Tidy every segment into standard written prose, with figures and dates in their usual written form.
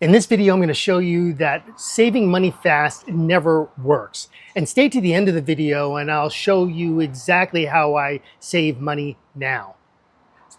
In this video, I'm going to show you that saving money fast never works. And stay to the end of the video and I'll show you exactly how I save money now.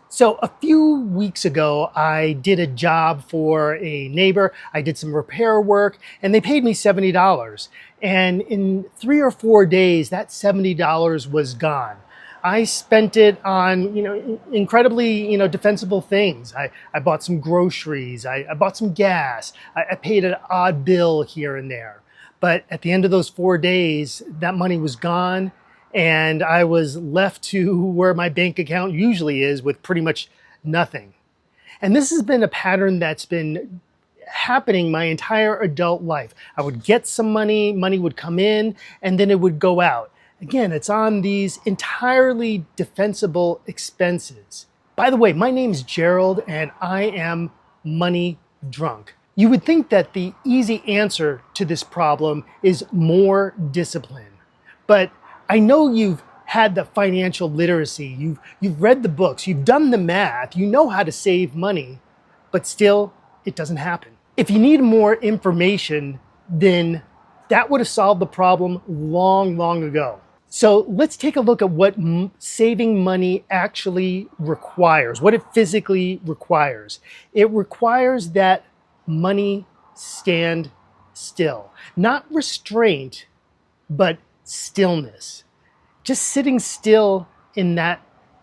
So a few weeks ago, I did a job for a neighbor. I did some repair work and they paid me $70. And in 3 or 4 days, that $70 was gone. I spent it on, incredibly, defensible things. I bought some groceries. I bought some gas. I paid an odd bill here and there. But at the end of those 4 days, that money was gone. And I was left to where my bank account usually is with pretty much nothing. And this has been a pattern that's been happening my entire adult life. I would get some money would come in, and then it would go out. Again, it's on these entirely defensible expenses. By the way, my name's Gerald and I am money drunk. You would think that the easy answer to this problem is more discipline. But I know you've had the financial literacy, you've read the books, you've done the math, you know how to save money, but still it doesn't happen. If you need more information, then that would have solved the problem long ago. So let's take a look at what saving money actually requires, what it physically requires. It requires that money stand still, not restraint, but stillness. Just sitting still in that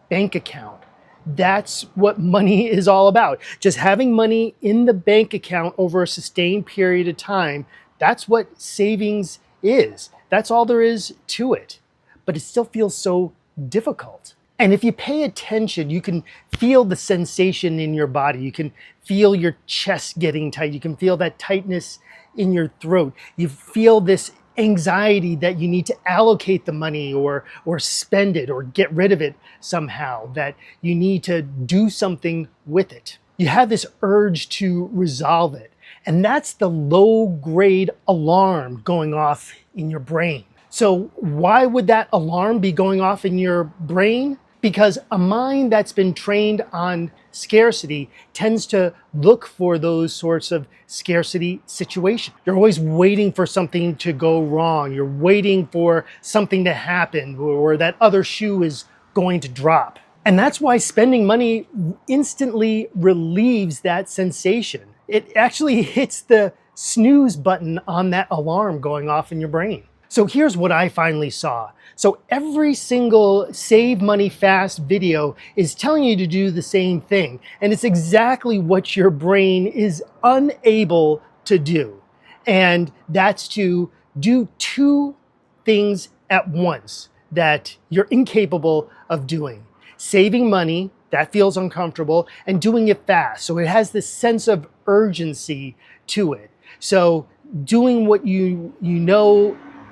bank account. That's what money is all about. Just having money in the bank account over a sustained period of time, that's what savings is. That's all there is to it. But it still feels so difficult. And if you pay attention, you can feel the sensation in your body. You can feel your chest getting tight. You can feel that tightness in your throat. You feel this anxiety that you need to allocate the money or spend it or get rid of it somehow, that you need to do something with it. You have this urge to resolve it. And that's the low-grade alarm going off in your brain. So why would that alarm be going off in your brain? Because a mind that's been trained on scarcity tends to look for those sorts of scarcity situations. You're always waiting for something to go wrong. You're waiting for something to happen or that other shoe is going to drop. And that's why spending money instantly relieves that sensation. It actually hits the snooze button on that alarm going off in your brain. So here's what I finally saw. So every single Save Money Fast video is telling you to do the same thing. And it's exactly what your brain is unable to do. And that's to do two things at once that you're incapable of doing. Saving money, that feels uncomfortable, and doing it fast. So it has this sense of urgency to it. So doing what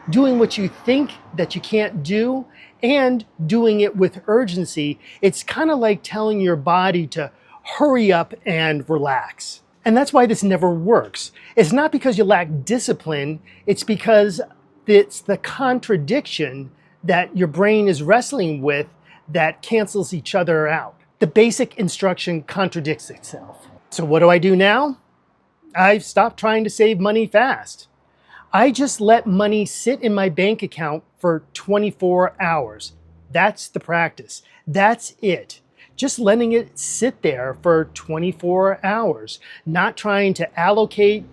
doing what you think that you can't do and doing it with urgency, it's kind of like telling your body to hurry up and relax. And that's why this never works. It's not because you lack discipline, it's because it's the contradiction that your brain is wrestling with that cancels each other out. The basic instruction contradicts itself. So what do I do now? I've stopped trying to save money fast. I just let money sit in my bank account for 24 hours. That's the practice. That's it. Just letting it sit there for 24 hours. Not trying to allocate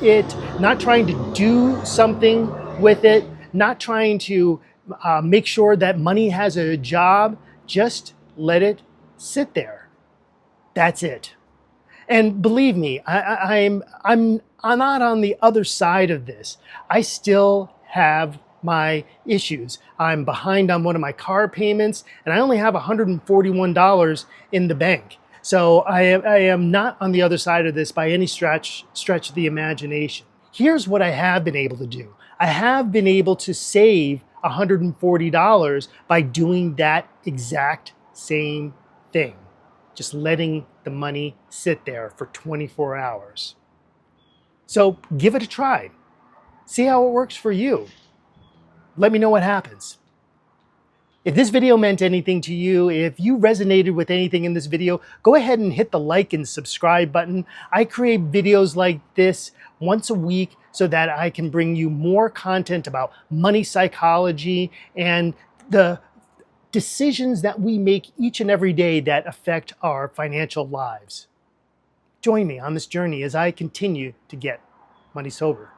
it, not trying to do something with it, not trying to make sure that money has a job. Just let it sit there. That's it. And believe me, I'm not on the other side of this. I still have my issues. I'm behind on one of my car payments and I only have $141 in the bank. So I am not on the other side of this by any stretch of the imagination. Here's what I have been able to do. I have been able to save $140 by doing that exact same thing. Just letting the money sit there for 24 hours. So give it a try. See how it works for you. Let me know what happens. If this video meant anything to you, if you resonated with anything in this video, go ahead and hit the like and subscribe button. I create videos like this once a week so that I can bring you more content about money psychology and the decisions that we make each and every day that affect our financial lives. Join me on this journey as I continue to get money sober.